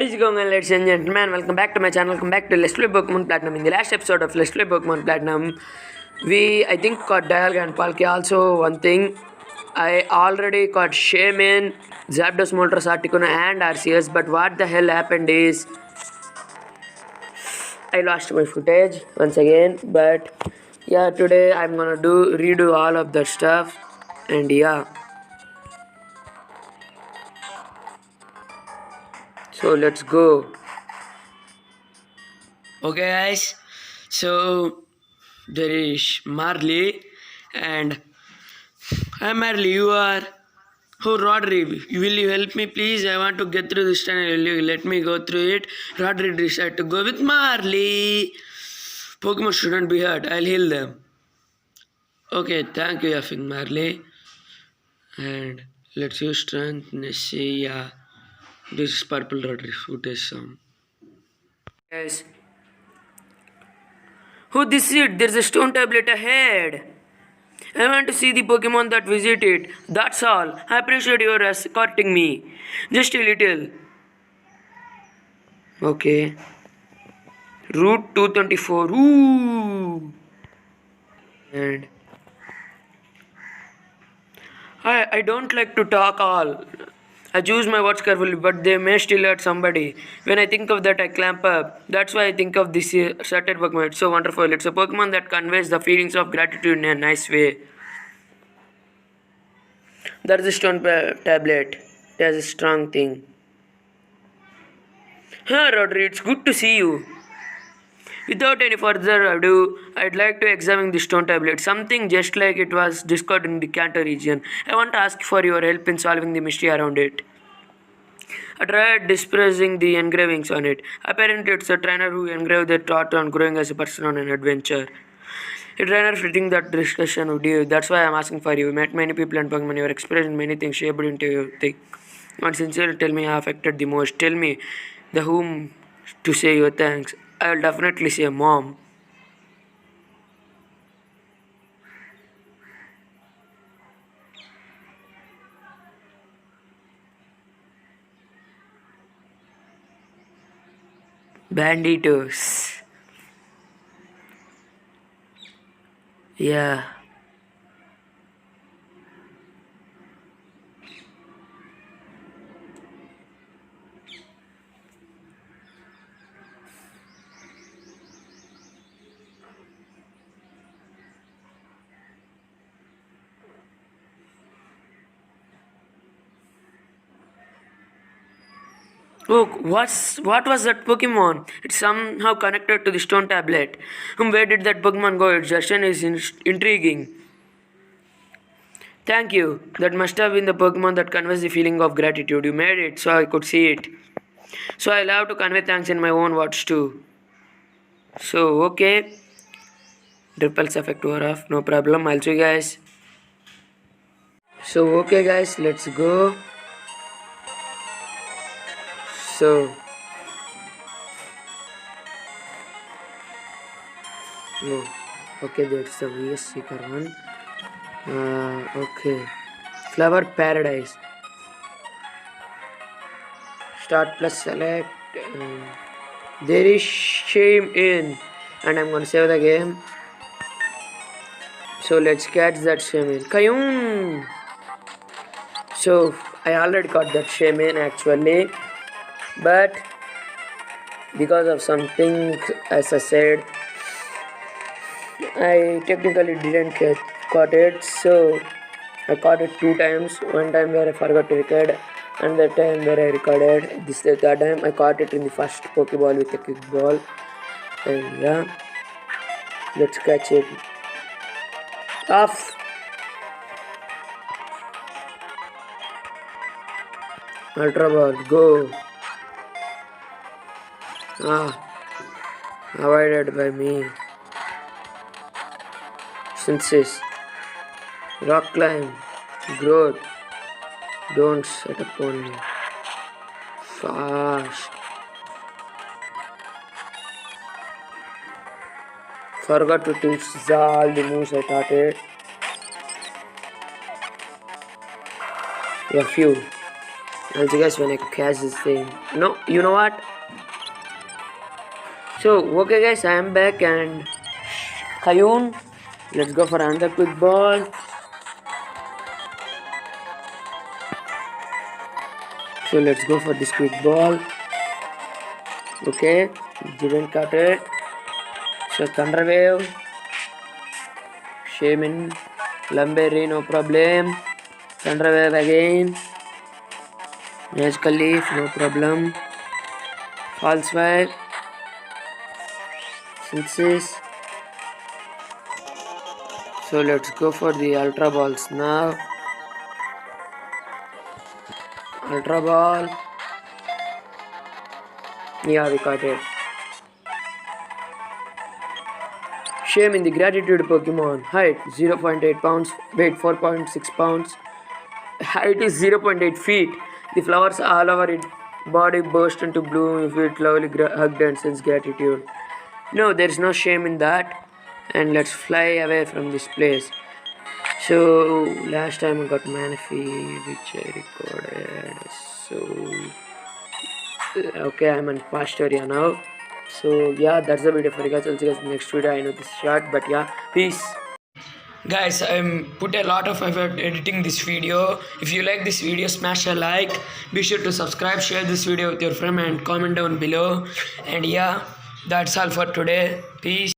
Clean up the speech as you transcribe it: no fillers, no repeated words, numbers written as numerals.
is going on, ladies and gentlemen? Welcome back to my channel. Welcome back to Let's Play Pokemon Platinum. In the last episode of Let's Play Pokemon Platinum, I think, caught Dialga and Palkia. Also, one thing, I already caught Shaymin, Zapdos, Moltres, Articuno, and Arceus. But what the hell happened is, I lost my footage once again. But yeah, today I'm gonna redo all of that stuff, and yeah. So let's go. Okay, guys. So there is Marley, and hi Marley. You are. Oh, Rodri, will you help me, please? I want to get through this tunnel. Will you let me go through it? Rodri decided to go with Marley. Pokemon shouldn't be hurt. I'll heal them. Okay, thank you, effing Marley. And let's use strength. Let's see. Yeah, this is purple Rodri. Footage some. Guys. Oh, this is it. There's a stone tablet ahead. I want to see the Pokemon that visit it. That's all. I appreciate your escorting me. Just a little. Okay. Route 224. Ooh. And I don't like to talk all. I choose my words carefully, but they may still hurt somebody. When I think of that, I clamp up. That's why I think of this certain Pokemon. It's so wonderful. It's a Pokemon that conveys the feelings of gratitude in a nice way. That's a stone tablet. It has a strong thing. Huh, Rodri, it's good to see you. Without any further ado, I'd like to examine the stone tablet. Something just like it was discovered in the Kanto region. I want to ask for your help in solving the mystery around it. I tried dispersing the engravings on it. Apparently, it's a trainer who engraved their thought on growing as a person on an adventure. A trainer fitting that discussion with you. That's why I'm asking for you. You met many people and Pokemon. Your experience in many things shaped into your thing. And sincerely tell me how affected the most. Tell me the whom to say your thanks. I'll definitely say mom. Banditos. Yeah. Oh, what was that Pokemon? It's somehow connected to the stone tablet. Where did that Pokemon go? Its version is intriguing. Thank you. That must have been the Pokemon that conveys the feeling of gratitude. You made it so I could see it. So I love to convey thanks in my own words too. So okay. Ripples effect wore off. No problem. I'll see you guys. So okay guys, let's go. So no. Okay, that's the VS Seeker one. Okay. Flower Paradise. Start plus select. There is shame in, and I'm gonna save the game. So let's catch that shame in. Kayum. So I already got that shame in actually, but because of something, as I said, I technically didn't caught it. So I caught it 2 times. One time where I forgot to record, and the time where I recorded. This is the third time I caught it in the first Pokeball with a quick ball. And yeah, let's catch it. Off. Ultra Ball, go. Avoided by me. Synthesis. Rock climb. Growth. Don't set upon me. Fast. Forgot to teach all the moves I taught it. A few. I'll see you guys when I catch this thing. No, you know what? So, okay guys, I am back and Kayun, let's go for another quick ball. So let's go for this quick ball. Okay, didn't cut it. So Thunder Wave, Shaman, Lumberry, no problem. Thunder Wave again. Magical Leaf, no problem. False Swipe, Synthesis. So let's go for the Ultra Balls now. Ultra Ball. Yeah, we got it. Shame in the Gratitude Pokemon. Height 0.8 pounds, weight 4.6 pounds. Height is 0.8 feet. The flowers all over its body burst into bloom if it lovely hugged and sends gratitude. No, there's no shame in that. And let's fly away from this place. So last time I got Manaphy, which I recorded. So okay, I'm on Pastoria now. So yeah, that's the video for you guys. I'll see you guys in the next video. I know this is short, but yeah, peace. Guys, I put a lot of effort editing this video. If you like this video, smash a like. Be sure to subscribe, share this video with your friend and comment down below. And yeah, that's all for today. Peace.